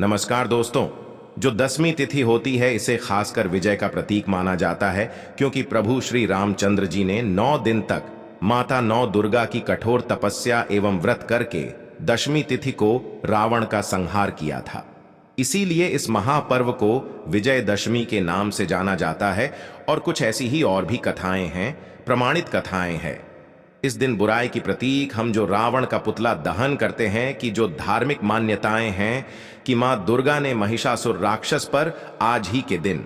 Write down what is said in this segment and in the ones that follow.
नमस्कार दोस्तों। जो दसवीं तिथि होती है इसे खासकर विजय का प्रतीक माना जाता है, क्योंकि प्रभु श्री रामचंद्र जी ने 9 दिन तक माता नौ दुर्गा की कठोर तपस्या एवं व्रत करके दशमी तिथि को रावण का संहार किया था। इसीलिए इस महापर्व को विजयदशमी के नाम से जाना जाता है। और कुछ ऐसी ही और भी कथाएं हैं, प्रमाणित कथाएं हैं। इस दिन बुराई की प्रतीक हम जो रावण का पुतला दहन करते हैं, कि जो धार्मिक मान्यताएं हैं कि मां दुर्गा ने महिषासुर राक्षस पर आज ही के दिन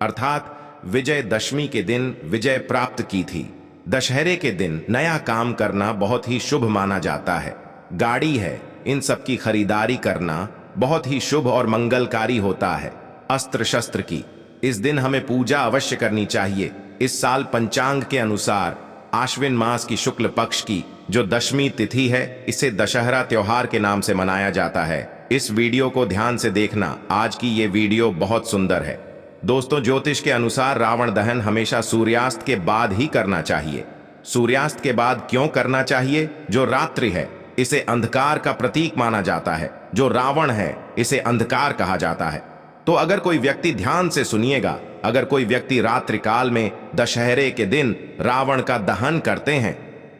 अर्थात विजयदशमी के दिन विजय प्राप्त की थी। दशहरे के दिन नया काम करना बहुत ही शुभ माना जाता है। गाड़ी है, इन सब की खरीदारी करना बहुत ही शुभ और मंगलकारी होता है। अस्त्र शस्त्र की इस दिन हमें पूजा अवश्य करनी चाहिए। इस साल पंचांग के अनुसार आश्विन मास की शुक्ल पक्ष की जो दशमी तिथि है, इसे दशहरा त्योहार के नाम से मनाया जाता है। इस वीडियो को ध्यान से देखना, आज की ये वीडियो बहुत सुंदर है। दोस्तों, ज्योतिष के अनुसार रावण दहन हमेशा सूर्यास्त के बाद ही करना चाहिए। सूर्यास्त के बाद क्यों करना चाहिए? जो रात्रि है इसे अंधकार का प्रतीक माना जाता है। जो रावण है इसे अंधकार कहा जाता है। तो अगर कोई व्यक्ति, ध्यान से सुनिएगा, अगर कोई व्यक्ति रात्रि काल में दशहरे के दिन रावण का दहन करते हैं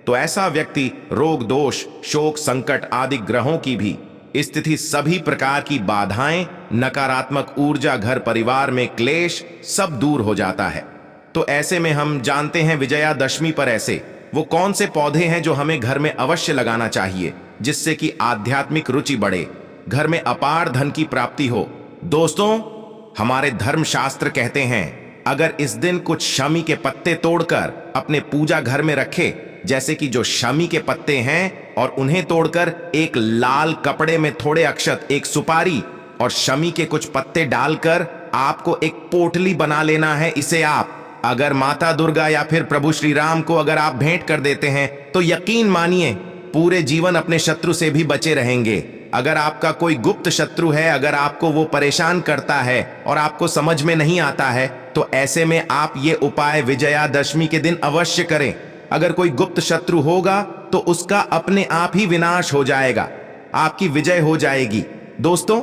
तो ऐसा व्यक्ति रोग दोष शोक संकट आदि ग्रहों की भी स्थिति, सभी प्रकार की बाधाएं, नकारात्मक ऊर्जा, घर परिवार में क्लेश सब दूर हो जाता है। तो ऐसे में हम जानते हैं विजयादशमी पर ऐसे वो कौन से पौधे हैं जो हमें घर में अवश्य लगाना चाहिए, जिससे कि आध्यात्मिक रुचि बढ़े, घर में अपार धन की प्राप्ति हो। दोस्तों, हमारे धर्मशास्त्र कहते हैं अगर इस दिन कुछ शमी के पत्ते तोड़कर अपने पूजा घर में रखे, जैसे कि जो शमी के पत्ते हैं, और उन्हें तोड़कर एक लाल कपड़े में थोड़े अक्षत, एक सुपारी और शमी के कुछ पत्ते डालकर आपको एक पोटली बना लेना है। इसे आप अगर माता दुर्गा या फिर प्रभु श्री राम को अगर आप भेंट कर देते हैं तो यकीन मानिए पूरे जीवन अपने शत्रु से भी बचे रहेंगे। अगर आपका कोई गुप्त शत्रु है, अगर आपको वो परेशान करता है और आपको समझ में नहीं आता है, तो ऐसे में आप ये उपाय विजयादशमी के दिन अवश्य करें। अगर कोई गुप्त शत्रु होगा तो उसका अपने आप ही विनाश हो जाएगा, आपकी विजय हो जाएगी। दोस्तों,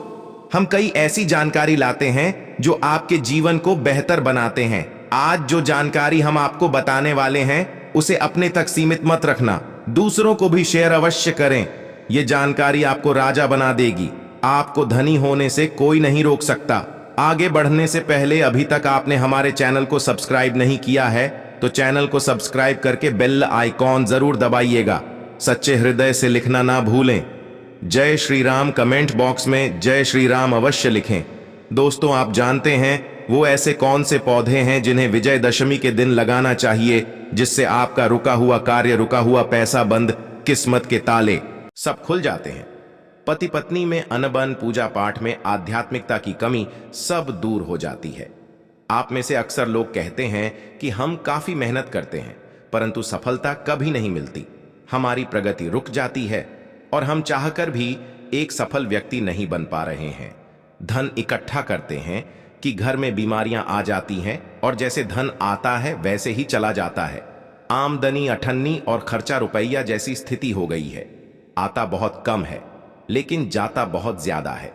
हम कई ऐसी जानकारी लाते हैं जो आपके जीवन को बेहतर बनाते हैं। आज जो जानकारी हम आपको बताने वाले हैं उसे अपने तक सीमित मत रखना, दूसरों को भी शेयर अवश्य करें। ये जानकारी आपको राजा बना देगी। आपको धनी होने से कोई नहीं रोक सकता। आगे बढ़ने से पहले अभी तक आपने हमारे चैनल को सब्सक्राइब नहीं किया है तो चैनल को सब्सक्राइब करके बेल आइकॉन जरूर दबाइएगा। सच्चे हृदय से लिखना ना भूलें। जय श्री राम कमेंट बॉक्स में जय श्री राम अवश्य लिखें। दोस्तों, आप जानते हैं वो ऐसे कौन से पौधे हैं जिन्हें विजयदशमी के दिन लगाना चाहिए, जिससे आपका रुका हुआ कार्य, रुका हुआ पैसा, बंद किस्मत के ताले सब खुल जाते हैं। पति पत्नी में अनबन, पूजा पाठ में आध्यात्मिकता की कमी सब दूर हो जाती है। आप में से अक्सर लोग कहते हैं कि हम काफी मेहनत करते हैं परंतु सफलता कभी नहीं मिलती, हमारी प्रगति रुक जाती है और हम चाहकर भी एक सफल व्यक्ति नहीं बन पा रहे हैं। धन इकट्ठा करते हैं कि घर में बीमारियां आ जाती हैं और जैसे धन आता है वैसे ही चला जाता है। आमदनी अठन्नी और खर्चा रुपया जैसी स्थिति हो गई है। आता बहुत कम है लेकिन जाता बहुत ज्यादा है।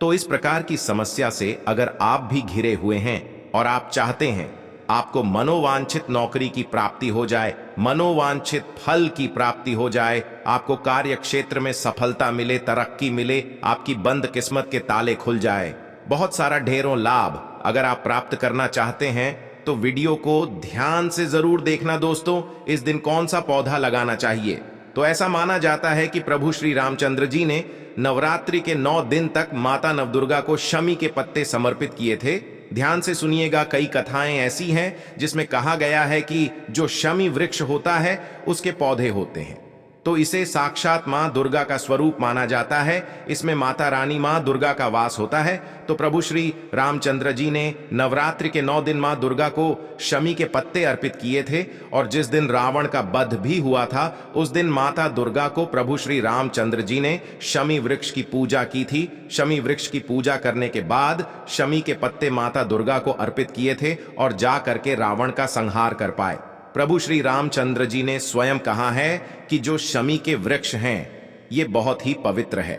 तो इस प्रकार की समस्या से अगर आप भी घिरे हुए हैं और आप चाहते हैं आपको मनोवांछित नौकरी की प्राप्ति हो जाए, मनोवांछित फल की प्राप्ति हो जाए, आपको कार्य क्षेत्र में सफलता मिले, तरक्की मिले, आपकी बंद किस्मत के ताले खुल जाए, बहुत सारा ढेरों लाभ अगर आप प्राप्त करना चाहते हैं तो वीडियो को ध्यान से जरूर देखना। दोस्तों, इस दिन कौन सा पौधा लगाना चाहिए? तो ऐसा माना जाता है कि प्रभु श्री रामचंद्र जी ने नवरात्रि के 9 दिन तक माता नवदुर्गा को शमी के पत्ते समर्पित किए थे। ध्यान से सुनिएगा, कई कथाएं ऐसी हैं जिसमें कहा गया है कि जो शमी वृक्ष होता है उसके पौधे होते हैं, तो इसे साक्षात मां दुर्गा का स्वरूप माना जाता है। इसमें माता रानी मां दुर्गा का वास होता है। तो प्रभु श्री रामचंद्र जी ने नवरात्रि के 9 दिन मां दुर्गा को शमी के पत्ते अर्पित किए थे। और जिस दिन रावण का वध भी हुआ था उस दिन माता दुर्गा को प्रभु श्री रामचंद्र जी ने शमी वृक्ष की पूजा की थी। शमी वृक्ष की पूजा करने के बाद शमी के पत्ते माता दुर्गा को अर्पित किए थे और जा करके रावण का संहार कर पाए। प्रभु श्री रामचंद्र जी ने स्वयं कहा है कि जो शमी के वृक्ष हैं ये बहुत ही पवित्र है।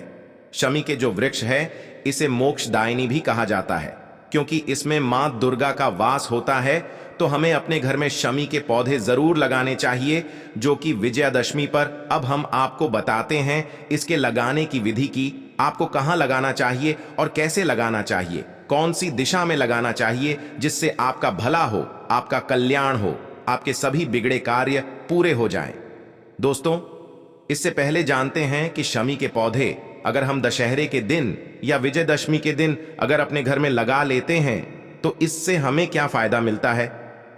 शमी के जो वृक्ष है इसे मोक्षदायिनी भी कहा जाता है, क्योंकि इसमें मां दुर्गा का वास होता है। तो हमें अपने घर में शमी के पौधे जरूर लगाने चाहिए, जो कि विजयादशमी पर अब हम आपको बताते हैं इसके लगाने की विधि की, आपको कहां लगाना चाहिए और कैसे लगाना चाहिए, कौन सी दिशा में लगाना चाहिए, जिससे आपका भला हो, आपका कल्याण हो, आपके सभी बिगड़े कार्य पूरे हो जाएं। दोस्तों, इससे पहले जानते हैं कि शमी के पौधे अगर हम दशहरे के दिन या विजयदशमी के दिन अगर अपने घर में लगा लेते हैं तो इससे हमें क्या फायदा मिलता है।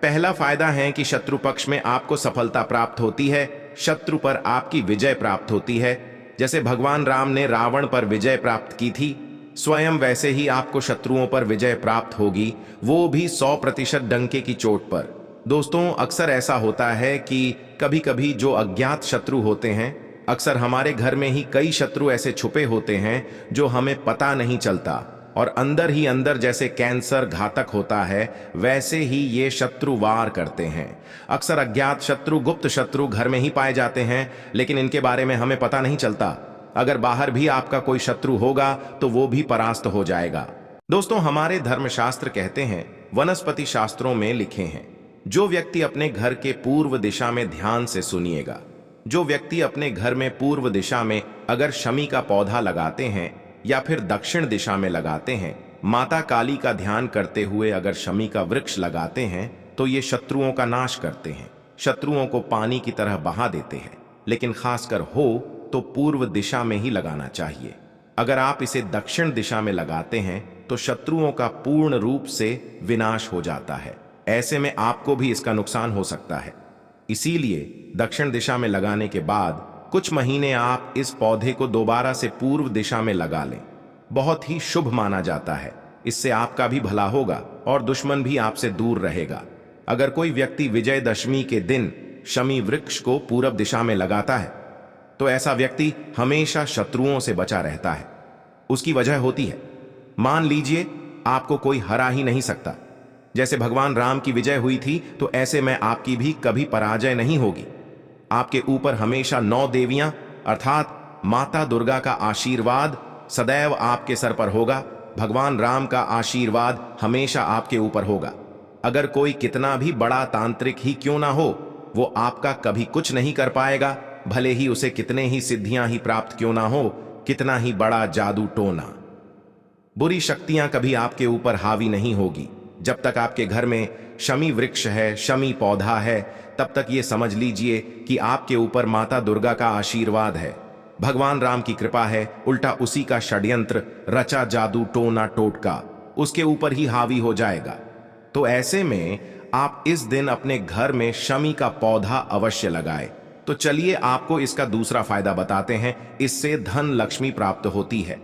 पहला फायदा है कि शत्रु पक्ष में आपको सफलता प्राप्त होती है, शत्रु पर आपकी विजय प्राप्त होती है। जैसे भगवान राम ने रावण पर विजय प्राप्त की थी, स्वयं वैसे ही आपको शत्रुओं पर विजय प्राप्त होगी, वो भी 100% डंके की चोट पर। दोस्तों, अक्सर ऐसा होता है कि कभी कभी जो अज्ञात शत्रु होते हैं, अक्सर हमारे घर में ही कई शत्रु ऐसे छुपे होते हैं जो हमें पता नहीं चलता, और अंदर ही अंदर जैसे कैंसर घातक होता है वैसे ही ये शत्रु वार करते हैं। अक्सर अज्ञात शत्रु, गुप्त शत्रु घर में ही पाए जाते हैं, लेकिन इनके बारे में हमें पता नहीं चलता। अगर बाहर भी आपका कोई शत्रु होगा तो वो भी परास्त हो जाएगा। दोस्तों, हमारे धर्मशास्त्र कहते हैं, वनस्पति शास्त्रों में लिखे हैं, जो व्यक्ति अपने घर के पूर्व दिशा में, ध्यान से सुनिएगा, जो व्यक्ति अपने घर में पूर्व दिशा में अगर शमी का पौधा लगाते हैं या फिर दक्षिण दिशा में लगाते हैं, माता काली का ध्यान करते हुए अगर शमी का वृक्ष लगाते हैं, तो ये शत्रुओं का नाश करते हैं, शत्रुओं को पानी की तरह बहा देते हैं। लेकिन खासकर हो तो पूर्व दिशा में ही लगाना चाहिए। अगर आप इसे दक्षिण दिशा में लगाते हैं तो शत्रुओं का पूर्ण रूप से विनाश हो जाता है। ऐसे में आपको भी इसका नुकसान हो सकता है। इसीलिए दक्षिण दिशा में लगाने के बाद कुछ महीने आप इस पौधे को दोबारा से पूर्व दिशा में लगा लें। बहुत ही शुभ माना जाता है। इससे आपका भी भला होगा और दुश्मन भी आपसे दूर रहेगा। अगर कोई व्यक्ति विजयदशमी के दिन शमी वृक्ष को पूर्व दिशा में लगाता है तो ऐसा व्यक्ति हमेशा शत्रुओं से बचा रहता है। उसकी वजह होती है, मान लीजिए आपको कोई हरा ही नहीं सकता। जैसे भगवान राम की विजय हुई थी, तो ऐसे में आपकी भी कभी पराजय नहीं होगी। आपके ऊपर हमेशा 9 देवियां अर्थात माता दुर्गा का आशीर्वाद सदैव आपके सर पर होगा। भगवान राम का आशीर्वाद हमेशा आपके ऊपर होगा। अगर कोई कितना भी बड़ा तांत्रिक ही क्यों ना हो, वो आपका कभी कुछ नहीं कर पाएगा, भले ही उसे कितने ही सिद्धियां ही प्राप्त क्यों ना हो, कितना ही बड़ा जादू टोना। बुरी शक्तियां कभी आपके ऊपर हावी नहीं होगी। जब तक आपके घर में शमी वृक्ष है, शमी पौधा है, तब तक ये समझ लीजिए कि आपके ऊपर माता दुर्गा का आशीर्वाद है, भगवान राम की कृपा है। उल्टा उसी का षड्यंत्र, रचा जादू टोना टोटका उसके ऊपर ही हावी हो जाएगा। तो ऐसे में आप इस दिन अपने घर में शमी का पौधा अवश्य लगाएं। तो चलिए आपको इसका दूसरा फायदा बताते हैं। इससे धन लक्ष्मी प्राप्त होती है।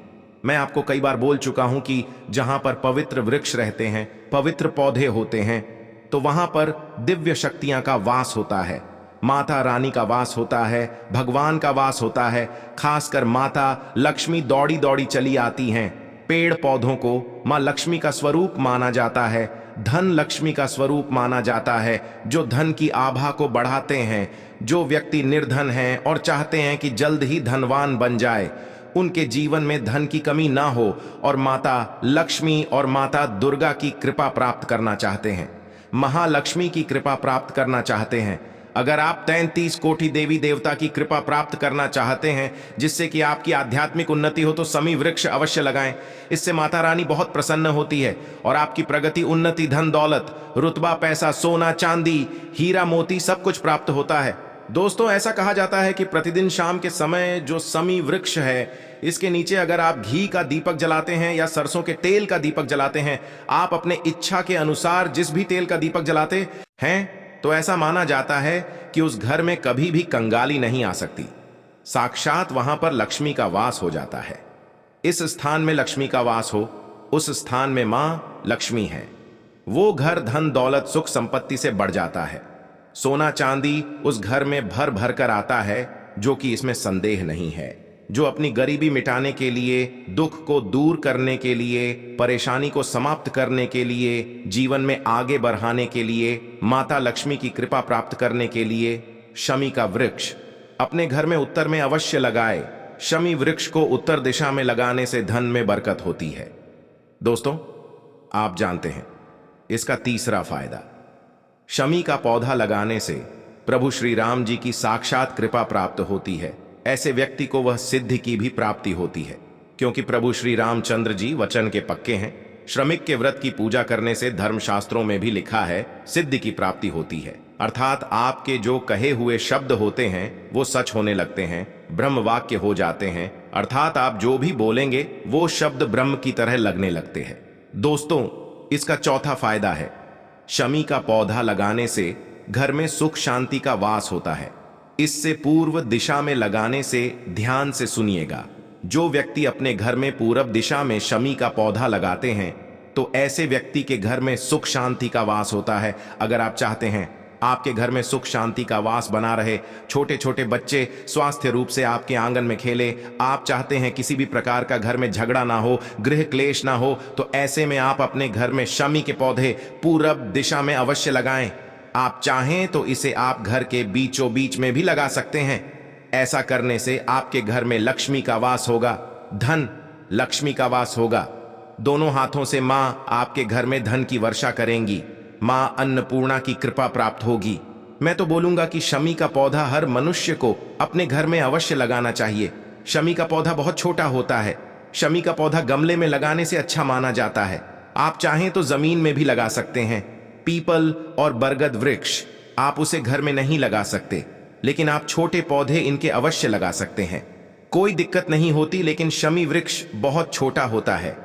मैं आपको कई बार बोल चुका हूं कि जहां पर पवित्र वृक्ष रहते हैं, पवित्र पौधे होते हैं, तो वहां पर दिव्य शक्तियां का वास होता है, माता रानी का वास होता है, भगवान का वास होता है। खासकर माता लक्ष्मी दौड़ी दौड़ी चली आती हैं। पेड़ पौधों को मां लक्ष्मी का स्वरूप माना जाता है, धन लक्ष्मी का स्वरूप माना जाता है, जो धन की आभा को बढ़ाते हैं। जो व्यक्ति निर्धन हैं और चाहते हैं कि जल्द ही धनवान बन जाए, उनके जीवन में धन की कमी ना हो, और माता लक्ष्मी और माता दुर्गा की कृपा प्राप्त करना चाहते हैं, महालक्ष्मी की कृपा प्राप्त करना चाहते हैं। अगर आप 33 कोटि देवी देवता की कृपा प्राप्त करना चाहते हैं, जिससे कि आपकी आध्यात्मिक उन्नति हो, तो शमी वृक्ष अवश्य लगाएं। इससे माता रानी बहुत प्रसन्न होती है और आपकी प्रगति, उन्नति, धन दौलत, रुतबा, पैसा, सोना चांदी, हीरा मोती सब कुछ प्राप्त होता है। दोस्तों, ऐसा कहा जाता है कि प्रतिदिन शाम के समय जो शमी वृक्ष है, इसके नीचे अगर आप घी का दीपक जलाते हैं या सरसों के तेल का दीपक जलाते हैं, आप अपने इच्छा के अनुसार जिस भी तेल का दीपक जलाते हैं, तो ऐसा माना जाता है कि उस घर में कभी भी कंगाली नहीं आ सकती। साक्षात वहां पर लक्ष्मी का वास हो जाता है। इस स्थान में लक्ष्मी का वास हो, उस स्थान में मां लक्ष्मी है। वो घर धन दौलत सुख संपत्ति से बढ़ जाता है। सोना चांदी उस घर में भर भर कर आता है, जो कि इसमें संदेह नहीं है। जो अपनी गरीबी मिटाने के लिए, दुख को दूर करने के लिए, परेशानी को समाप्त करने के लिए, जीवन में आगे बढ़ाने के लिए, माता लक्ष्मी की कृपा प्राप्त करने के लिए शमी का वृक्ष अपने घर में उत्तर में अवश्य लगाए। शमी वृक्ष को उत्तर दिशा में लगाने से धन में बरकत होती है। दोस्तों, आप जानते हैं इसका तीसरा फायदा, शमी का पौधा लगाने से प्रभु श्री राम जी की साक्षात कृपा प्राप्त होती है। ऐसे व्यक्ति को वह सिद्धि की भी प्राप्ति होती है, क्योंकि प्रभु श्री रामचंद्र जी वचन के पक्के हैं। श्रमिक के व्रत की पूजा करने से धर्मशास्त्रों में भी लिखा है सिद्धि की प्राप्ति होती है। अर्थात आपके जो कहे हुए शब्द होते हैं वो सच होने लगते हैं, ब्रह्म वाक्य हो जाते हैं। अर्थात आप जो भी बोलेंगे वो शब्द ब्रह्म की तरह लगने लगते हैं। दोस्तों, इसका चौथा फायदा है, शमी का पौधा लगाने से घर में सुख शांति का वास होता है। इससे पूर्व दिशा में लगाने से, ध्यान से सुनिएगा, जो व्यक्ति अपने घर में पूरब दिशा में शमी का पौधा लगाते हैं तो ऐसे व्यक्ति के घर में सुख शांति का वास होता है। अगर आप चाहते हैं आपके घर में सुख शांति का वास बना रहे, छोटे छोटे बच्चे स्वास्थ्य रूप से आपके आंगन में खेले, आप चाहते हैं किसी भी प्रकार का घर में झगड़ा ना हो, गृह क्लेश ना हो, तो ऐसे में आप अपने घर में शमी के पौधे पूरब दिशा में अवश्य लगाएं। आप चाहें तो इसे आप घर के बीचों बीच में भी लगा सकते हैं। ऐसा करने से आपके घर में लक्ष्मी का वास होगा, धन लक्ष्मी का वास होगा। दोनों हाथों से मां आपके घर में धन की वर्षा करेंगी, मां अन्नपूर्णा की कृपा प्राप्त होगी। मैं तो बोलूंगा कि शमी का पौधा हर मनुष्य को अपने घर में अवश्य लगाना चाहिए। शमी का पौधा बहुत छोटा होता है। शमी का पौधा गमले में लगाने से अच्छा माना जाता है। आप चाहें तो जमीन में भी लगा सकते हैं। पीपल और बरगद वृक्ष आप उसे घर में नहीं लगा सकते, लेकिन आप छोटे पौधे इनके अवश्य लगा सकते हैं, कोई दिक्कत नहीं होती। लेकिन शमी वृक्ष बहुत छोटा होता है,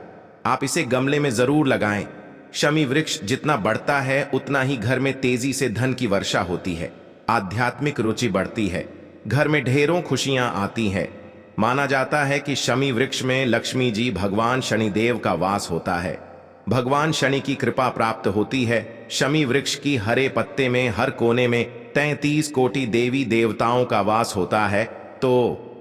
आप इसे गमले में जरूर लगाएं। शमी वृक्ष जितना बढ़ता है उतना ही घर में तेजी से धन की वर्षा होती है, आध्यात्मिक रुचि बढ़ती है, घर में ढेरों खुशियां आती हैं। माना जाता है कि शमी वृक्ष में लक्ष्मी जी भगवान शनिदेव का वास होता है, भगवान शनि की कृपा प्राप्त होती है। शमी वृक्ष की हरे पत्ते में हर कोने में 33 कोटि देवी देवताओं का वास होता है। तो